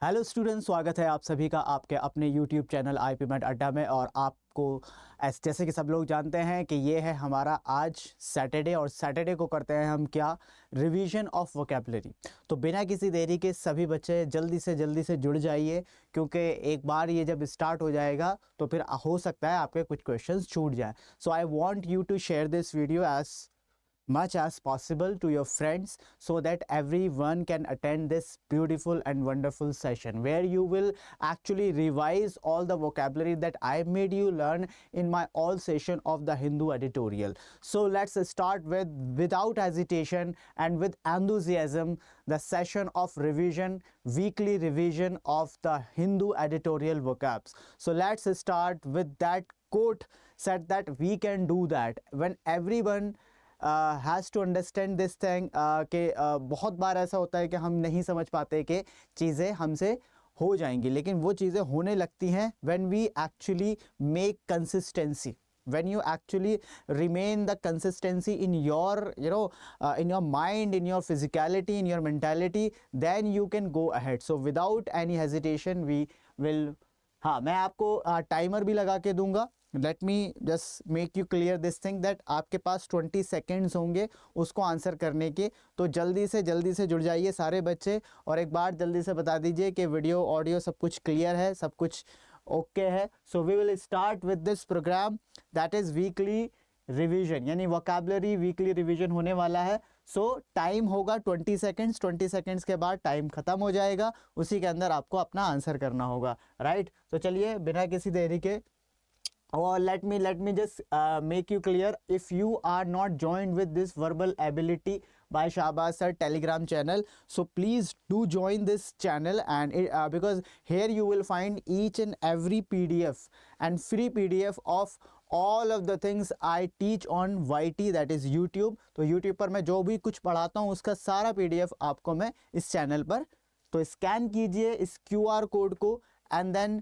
Hello student, स्वागत है आप सभी का आपके अपने यूट्यूब चैनल आईपी मैट अड्डा में। और आपको जैसे कि सब लोग जानते हैं कि ये है हमारा आज सैटरडे, और सैटरडे को करते हैं हम क्या, रिवीजन ऑफ वोकैबुलरी। तो बिना किसी देरी के सभी बच्चे जल्दी से जुड़ जाइए, क्योंकि एक बार ये जब स्टार्ट हो जाएगा तो फिर हो सकता है आपके कुछ क्वेश्चंस छूट जाए। So I want you to share this video as much as possible to your friends, so that everyone can attend this beautiful and wonderful session where you will actually revise all the vocabulary that I made you learn in my all session of the Hindu editorial. So let's start with, without hesitation and with enthusiasm, the session of revision, weekly revision of the Hindu editorial vocabs. So let's start with that quote said that we can do that when everyone has to understand this thing कि बहुत बार ऐसा होता है कि हम नहीं समझ पाते कि चीज़ें हमसे हो जाएंगी, लेकिन वो चीज़ें होने लगती हैं when we actually make consistency, when you actually remain the consistency in your in your mind, in your physicality, in your mentality, then you can go ahead. So without any hesitation we will, हाँ मैं आपको timer भी लगा के दूंगा। Let me just make you clear this thing that आपके पास 20 seconds होंगे उसको आंसर करने के। तो जल्दी से जुड़ जाइए सारे बच्चे, और एक बार जल्दी से बता दीजिए कि वीडियो ऑडियो सब कुछ क्लियर है, सब कुछ ओके है। So we will start with this program that is weekly revision, यानी वोकैबुलरी वीकली रिवीजन होने वाला है। सो टाइम होगा 20 सेकेंड्स, 20 सेकेंड्स के बाद टाइम खत्म हो जाएगा, उसी के अंदर आपको अपना आंसर करना होगा, राइट। तो चलिए बिना किसी देरी के, or let me just make you clear, if you are not joined with this verbal ability by Shahbaz sir telegram channel, so please do join this channel, and because here you will find each and every pdf and free pdf of all of the things I teach on YT, that is YouTube। तो YouTube पर मैं जो भी कुछ पढ़ाता हूँ उसका सारा PDF आपको मैं इस चैनल पर, तो स्कैन कीजिए इस QR कोड को, and then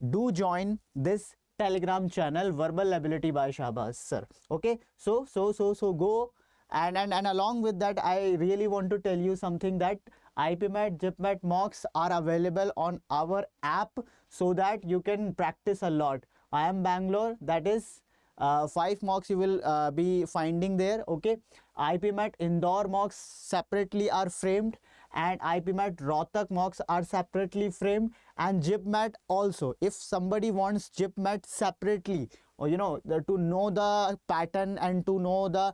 do join this telegram channel verbal ability by Shahbaz sir। Okay, so go, and along with that I really want to tell you something, that IPMAT GIPMAT mocks are available on our app, so that you can practice a lot. I am Bangalore, that is 5 mocks you will be finding there, okay। IPMAT Indore mocks separately are framed, and IPMAT Rohtak mocks are separately framed, and GIPMAT also. If somebody wants GIPMAT separately, or to know the pattern and to know the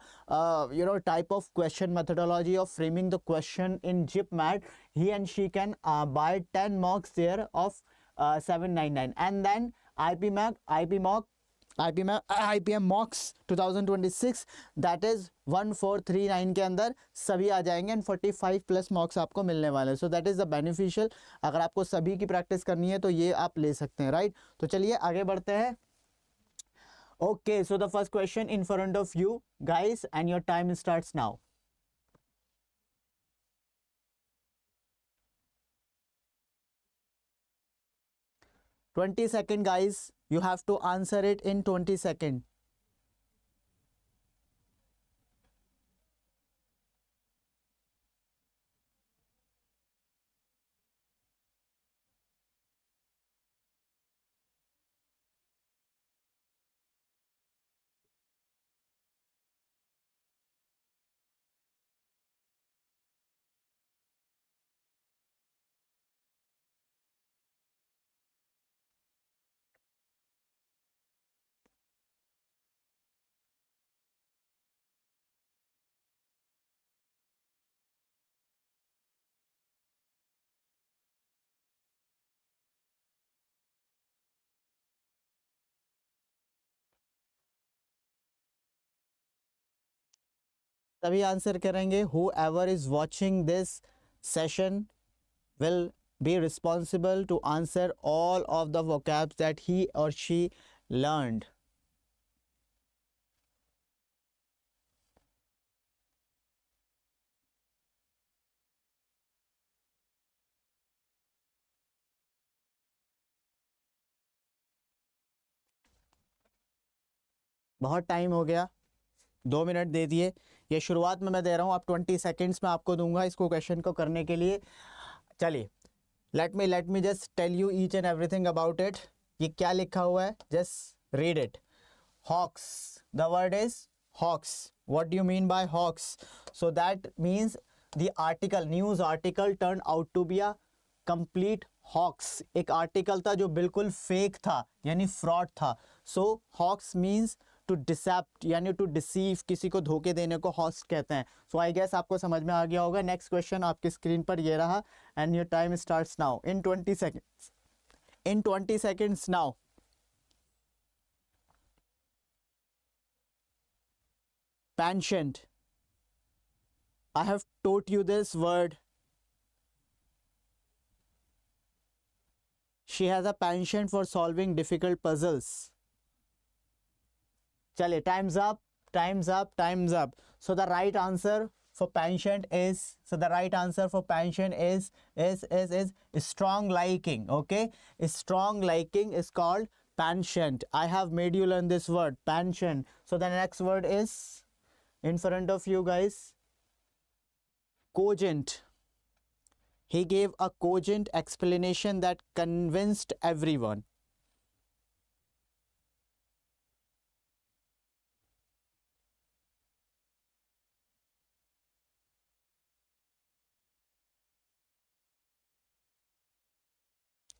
type of question methodology of framing the question in GIPMAT, he and she can buy 10 mocks there of 799, and then IPM mocks 2026 that is 1439 के अंदर सभी आ जाएंगे, and 45 plus मॉक्स आपको मिलने वाले हैं। So that is the beneficial, अगर आपको सभी की प्रैक्टिस करनी है तो ये आप ले सकते हैं, राइट। तो चलिए आगे बढ़ते हैं। Okay, so the first question in front of you guys, and your time starts now. Twenty second guys, you have to answer it in 20 seconds। तभी आंसर करेंगे। Who ever is watching this session will be responsible to answer all of the vocabs that he or she learned। बहुत time हो गया, 2 minute दे दिए। ये शुरुआत में मैं दे रहा हूँ, आप 20 सेकेंड्स में आपको दूंगा इसको क्वेश्चन को करने के लिए। चलिए let me just tell you each and everything about it. ये क्या लिखा हुआ है, just read it. Hawks, the word is hawks. What do you mean by hawks? So that means the article, news article turned out to be a complete hawks. एक article था जो बिल्कुल fake था, यानी फ्रॉड था. सो hawks means to receptor, यानी to deceive, किसी को धोखे देने को हॉक्स कहते हैं. सो आई गेस आपको समझ में आ गया होगा. नेक्स्ट क्वेश्चन आपकी स्क्रीन पर ये रहा and your time starts now in 20 seconds. In 20 seconds now. Penchant. I have taught you this word. She has a penchant for solving difficult puzzles. Chale, time's up, time's up, time's up. So the right answer for penchant is, is strong liking. Okay, strong liking is called penchant. I have made you learn this word, penchant. So the next word is in front of you guys, cogent. He gave a cogent explanation that convinced everyone.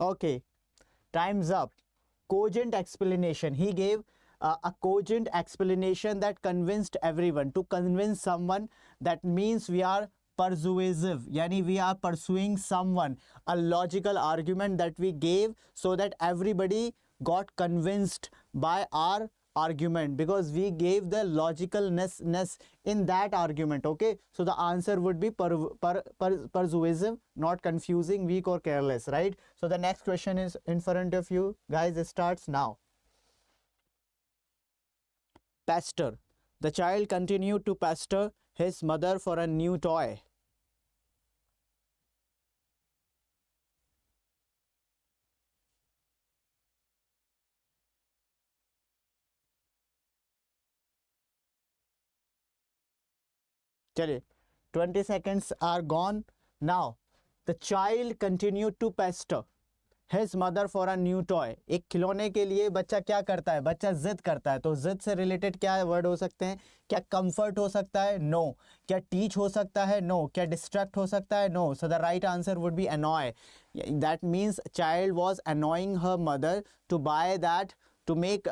Okay, time's up. Cogent explanation. He gave a cogent explanation that convinced everyone. To convince someone, that means we are persuasive, yani we are pursuing someone, a logical argument that we gave so that everybody got convinced by our argument, because we gave the logicalness in that argument. Okay, so the answer would be persuasive, not confusing, weak or careless, right? So the next question is in front of you guys. It starts now. Pester. The child continued to pester his mother for a new toy. Chale, 20 seconds are gone. Now, the child continued to pester his mother for a new toy. एक खिलौने के लिए बच्चा क्या करता है? बच्चा जिद करता है. तो जिद से रिलेटेड क्या वर्ड हो सकते हैं? क्या कंफर्ट हो सकता है? नो. क्या टीच हो सकता है? नो. क्या डिस्ट्रैक्ट हो सकता है? No. So the right answer would be annoy. That means child was annoying her mother to buy that, to make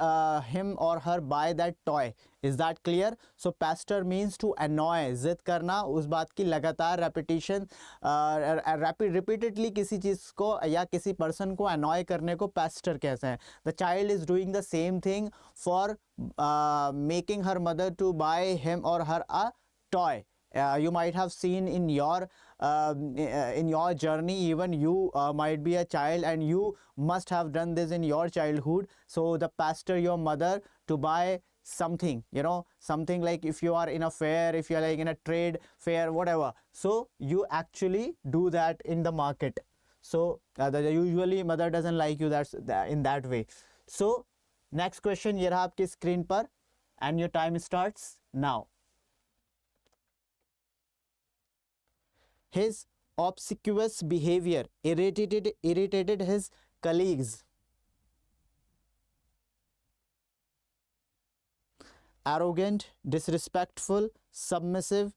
him or her buy that toy. Is that clear? So pester means to annoy, जिद करना, उस बात की लगातार repetition, repeatedly किसी चीज़ को या किसी person को annoy करने को pester कहते हैं. The child is doing the same thing for making her mother to buy him or her a toy. You might have seen in your journey, even you might be a child and you must have done this in your childhood. So the pester your mother to buy something, you know, something like if you are in a fair, if you are like in a trade fair, whatever, so you actually do that in the market. So usually mother doesn't like you in that way. So next question ये रहा आपकी screen पर and your time starts now. His obsequious behavior irritated his colleagues. Arrogant, disrespectful, submissive,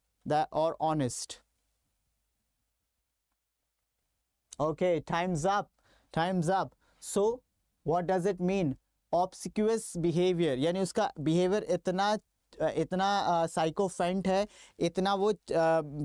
or honest. Okay, time's up. Time's up. So what does it mean? Obsequious behavior, यानी उसका behavior इतना sycophant है, इतना वो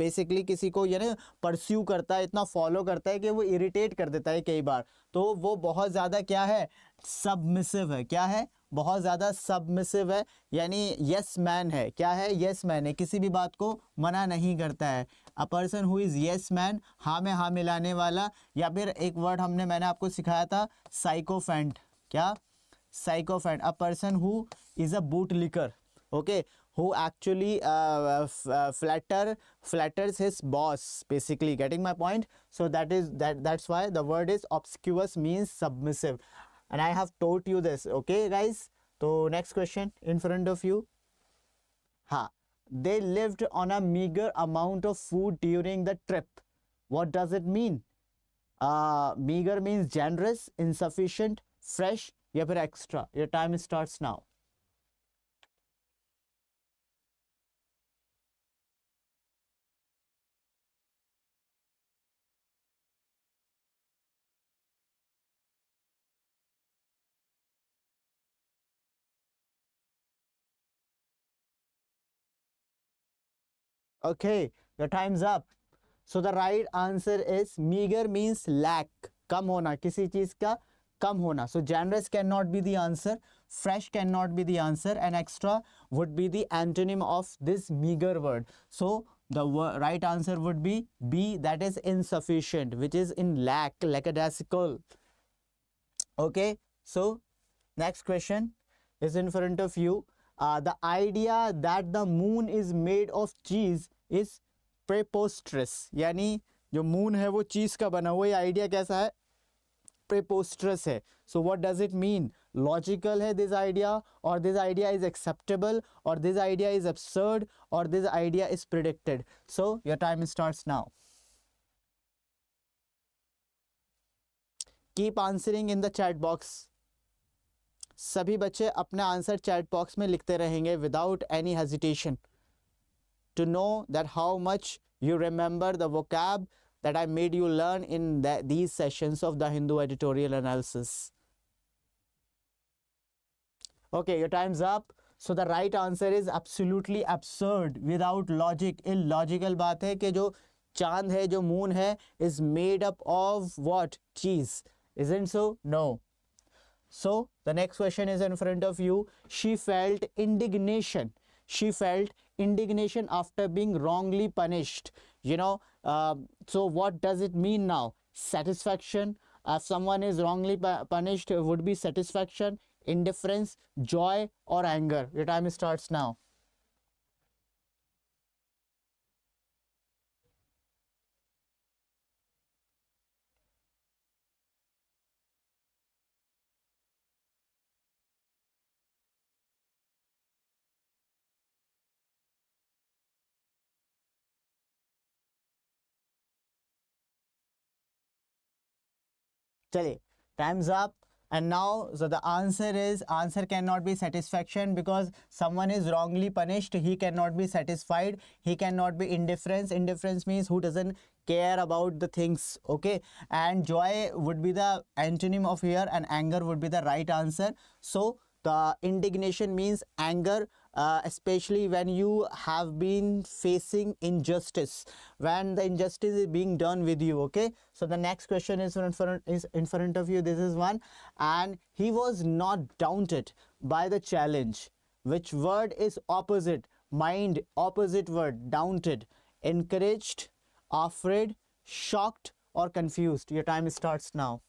basically किसी को यानी pursue करता है, इतना फॉलो करता है कि वो इरिटेट कर देता है कई बार. तो वो बहुत ज़्यादा क्या है? सबमिसिव है. क्या है? बहुत ज़्यादा सबमिसिव है, यानी यस मैन है. क्या है? यस मैन है, किसी भी बात को मना नहीं करता है. A person who is yes man, हाँ में हाँ मिलाने वाला. या फिर एक वर्ड मैंने आपको सिखाया था, साइकोफेंट. क्या? Sycophant. A person who is a boot liquor. Okay, who actually flatters his boss, basically. Getting my point? So that's why the word is obsequious, means submissive, and I have taught you this. Okay guys, so next question in front of you. They lived on a meager amount of food during the trip. What does it mean? Meagre means generous, insufficient, fresh या फिर extra. Your time starts now. Okay, your time's up. So the right answer is meager means lack, कम होना, किसी चीज का कम होना. So generous cannot be the answer, fresh cannot be the answer, and extra would be the antonym of this meager word. So the right answer would be B, that is insufficient, which is in lack, lackadaisical. Okay, so next question is in front of you. The idea that the moon is made of cheese is preposterous. यानी जो moon है वो चीज का बना हुआ, ये idea कैसा है? Preposterous है. So what does it mean? Logical है this idea, or this idea is acceptable, or this idea is absurd, or this idea is predicted. So your time starts now. Keep answering in the chat box. सभी बच्चे अपना answer chat box में लिखते रहेंगे without any hesitation, to know that how much you remember the vocab that I made you learn in these sessions of the Hindu editorial analysis. Okay, your time's up. So the right answer is absolutely absurd, without logic. Illogical बात है कि जो चांद है, जो moon है, is made up of what? Cheese. Isn't so? No. So the next question is in front of you. She felt indignation. She felt indignation after being wrongly punished. So what does it mean now? Satisfaction. If someone is wrongly punished, would be satisfaction, indifference, joy, or anger. Your time starts now. चलिए, time's up. And now, so the answer cannot be satisfaction, because someone is wrongly punished. He cannot be satisfied. He cannot be indifference. Indifference means who doesn't care about the things. Okay, and joy would be the antonym of here, and anger would be the right answer. So the indignation means anger, especially when you have been facing injustice, when the injustice is being done with you. Okay, so the next question is in front of you. This is one. And he was not daunted by the challenge. Which word is opposite? Mind, opposite word, daunted. Encouraged, afraid, shocked, or confused. Your time starts now.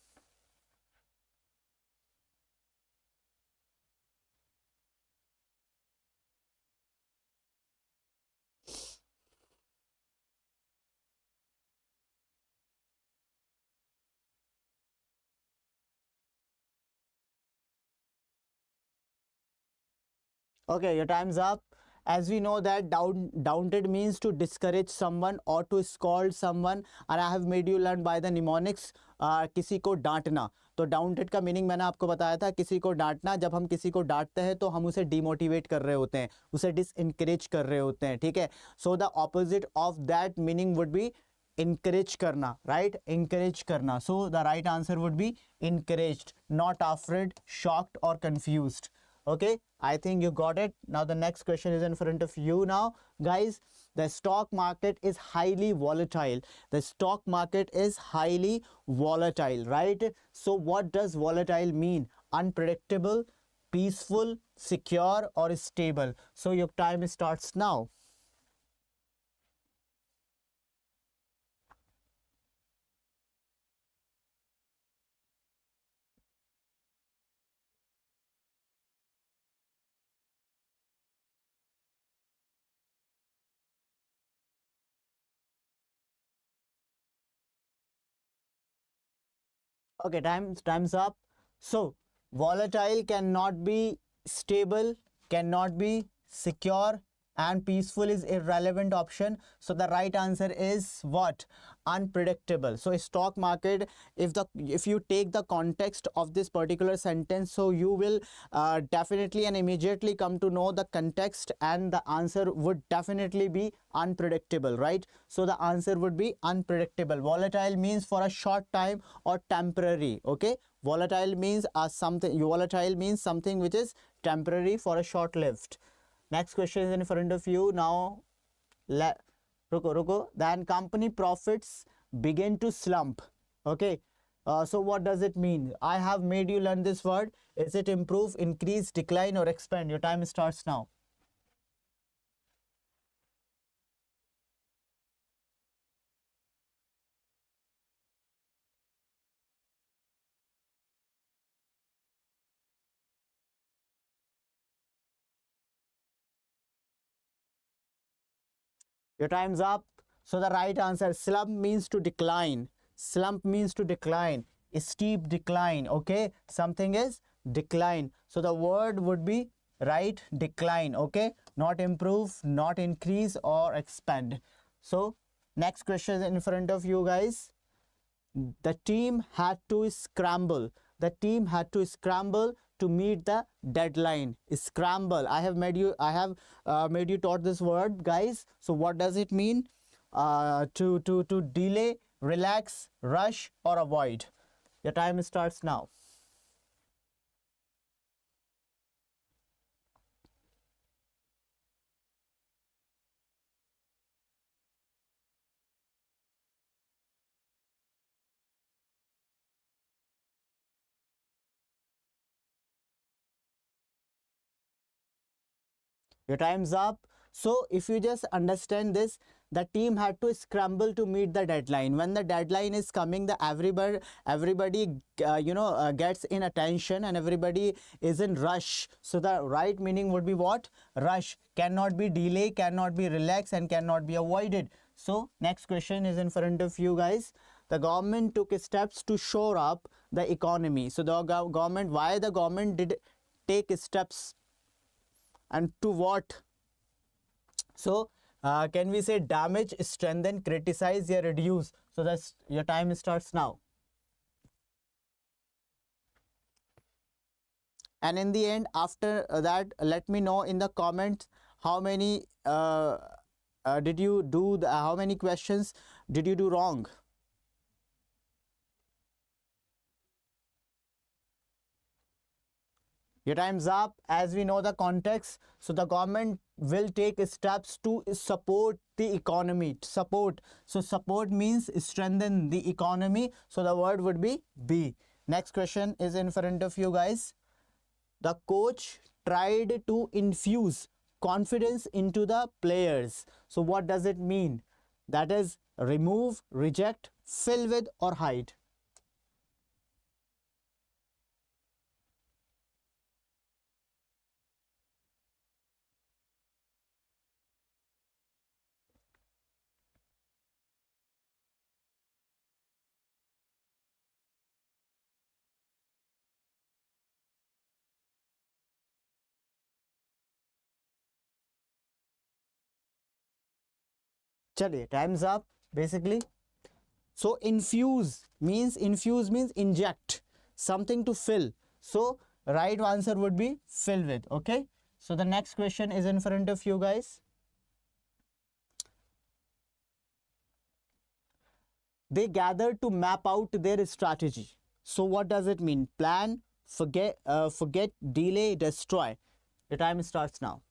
Okay, your time's up. As we know that daunted means to discourage someone or to scold someone, and I have made you learn by the mnemonics. किसी को डांटना, तो डाउंटेड का meaning मैंने आपको बताया था, किसी को डांटना. जब हम किसी को डांटते हैं तो हम उसे डिमोटिवेट कर रहे होते हैं, उसे डिसइनकरेज कर रहे होते हैं. ठीक है, so the opposite of that meaning would be encourage करना, right? Encourage करना. So the right answer would be encouraged, not afraid, shocked, or confused. Okay, I think you got it. Now the next question is in front of you now, guys. The stock market is highly volatile. The stock market is highly volatile, right? So what does volatile mean? Unpredictable, peaceful, secure, or stable? So your time starts now. Okay, time's up. So volatile cannot be stable, cannot be secure, and peaceful is irrelevant option. So the right answer is what? Unpredictable. So stock market, if you take the context of this particular sentence, so you will definitely and immediately come to know the context, and the answer would definitely be unpredictable, right? So the answer would be unpredictable. Volatile means for a short time or temporary. Okay, volatile means something which is temporary, for a short lived. Next question is in front of you now. Ruko. Then company profits begin to slump. Okay. So what does it mean? I have made you learn this word. Is it improve, increase, decline, or expand? Your time starts now. Your time's up. So the right answer, slump means to decline. Slump means to decline. A steep decline. Okay, something is decline. So the word would be right, decline. Okay, not improve, not increase or expand. So next question in front of you guys. The team had to scramble. The team had to scramble to meet the deadline. Scramble. I have made you taught this word, guys. So what does it mean? To delay, relax, rush, or avoid. Your time starts now. Your time's up. So if you just understand this, the team had to scramble to meet the deadline. When the deadline is coming, the everybody gets in attention, and everybody is in rush. So the right meaning would be what? Rush. Cannot be delay, cannot be relax, and cannot be avoided. So next question is in front of you guys. The government took steps to shore up the economy. So the government, why the government did take steps, and to what? So can we say damage, strengthen, criticize, or reduce? So that's your time starts now. And in the end, after that, let me know in the comments how many did you do, how many questions did you do wrong. Your time's up. As we know the context, so the government will take steps to support the economy. Support. So support means strengthen the economy. So the word would be B. Next question is in front of you guys. The coach tried to infuse confidence into the players. So what does it mean? That is remove, reject, fill with, or hide. Chale, time's up basically. So infuse means inject, something to fill. So right answer would be fill with. Okay. So the next question is in front of you guys. They gathered to map out their strategy. So what does it mean? Plan, forget, delay, destroy. The time starts now.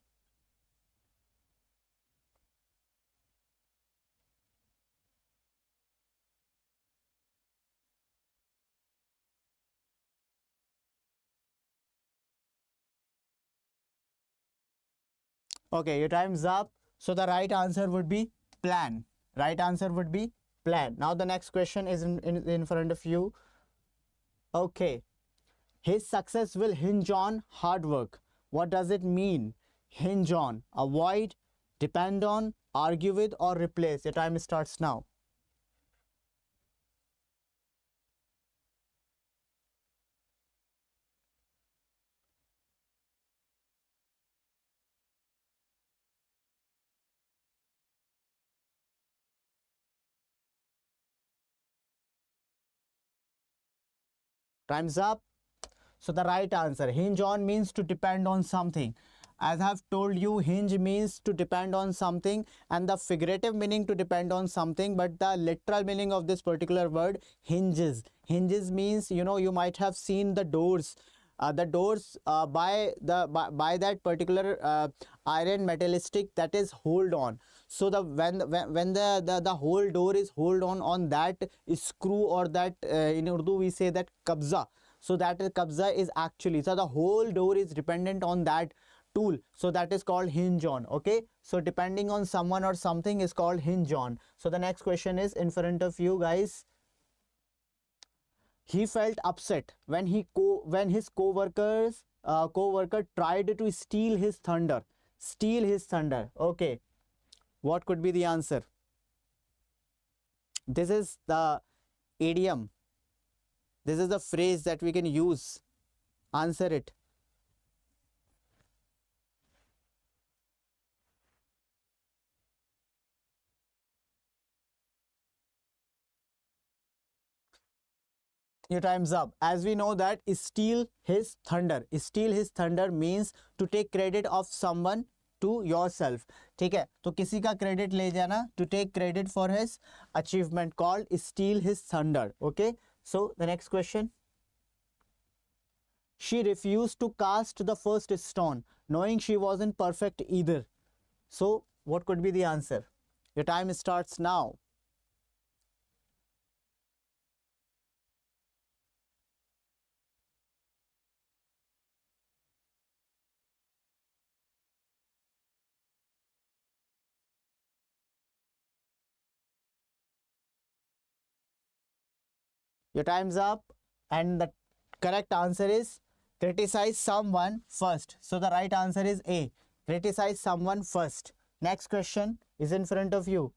Okay, your time's up. So the right answer would be plan. Right answer would be plan. Now the next question is in front of you. Okay. His success will hinge on hard work. What does it mean? Hinge on, avoid, depend on, argue with, or replace. Your time starts now. Time's up. So the right answer, hinge on means to depend on something. As I have told you, hinge means to depend on something, and the figurative meaning to depend on something, but the literal meaning of this particular word, hinges. Hinges means, you know, you might have seen the doors. The doors by that particular iron metallistic, that is hold on. So the when the whole door is hold on that screw, or that in Urdu we say that kabza. So that kabza is actually, so the whole door is dependent on that tool, so that is called hinge on. Okay, so depending on someone or something is called hinge on. So the next question is in front of you guys. He felt upset when his co-worker tried to steal his thunder. Steal his thunder. Okay, what could be the answer? This is the idiom. This is the phrase that we can use. Answer it. Your time's up. As we know that steal his thunder. Steal his thunder means to take credit of someone to yourself. ठीक है, तो किसी का credit ले जाना, to take credit for his achievement, called steal his thunder. Okay, so the next question. She refused to cast the first stone, knowing she wasn't perfect either. So what could be the answer? Your time starts now. Your time's up, and the correct answer is criticize someone first. So the right answer is A. Criticize someone first. Next question is in front of you.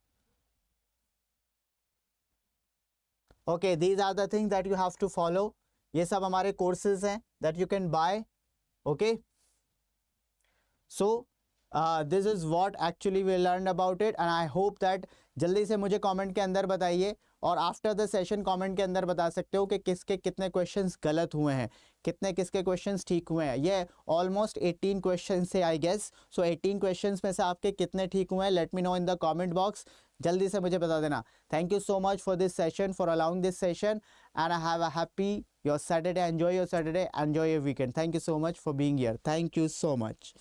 Okay, these are the things that you have to follow. ये सब हमारे courses हैं that you can buy. Okay. So this is what actually we learned about it, and I hope that जल्दी से मुझे comment के अंदर बताइए, और आफ्टर द सेशन कमेंट के अंदर बता सकते हो कि किसके कितने क्वेश्चंस गलत हुए हैं, कितने किसके क्वेश्चंस ठीक हुए हैं. ये ऑलमोस्ट 18 क्वेश्चन से आई गेस. सो 18 क्वेश्चंस में से आपके कितने ठीक हुए हैं, let me know in the comment box. जल्दी से मुझे बता देना. Thank you so much for this session, for allowing this session, and I have a happy your Saturday. Enjoy your Saturday, enjoy your weekend. Thank you so much for being here. Thank you so much.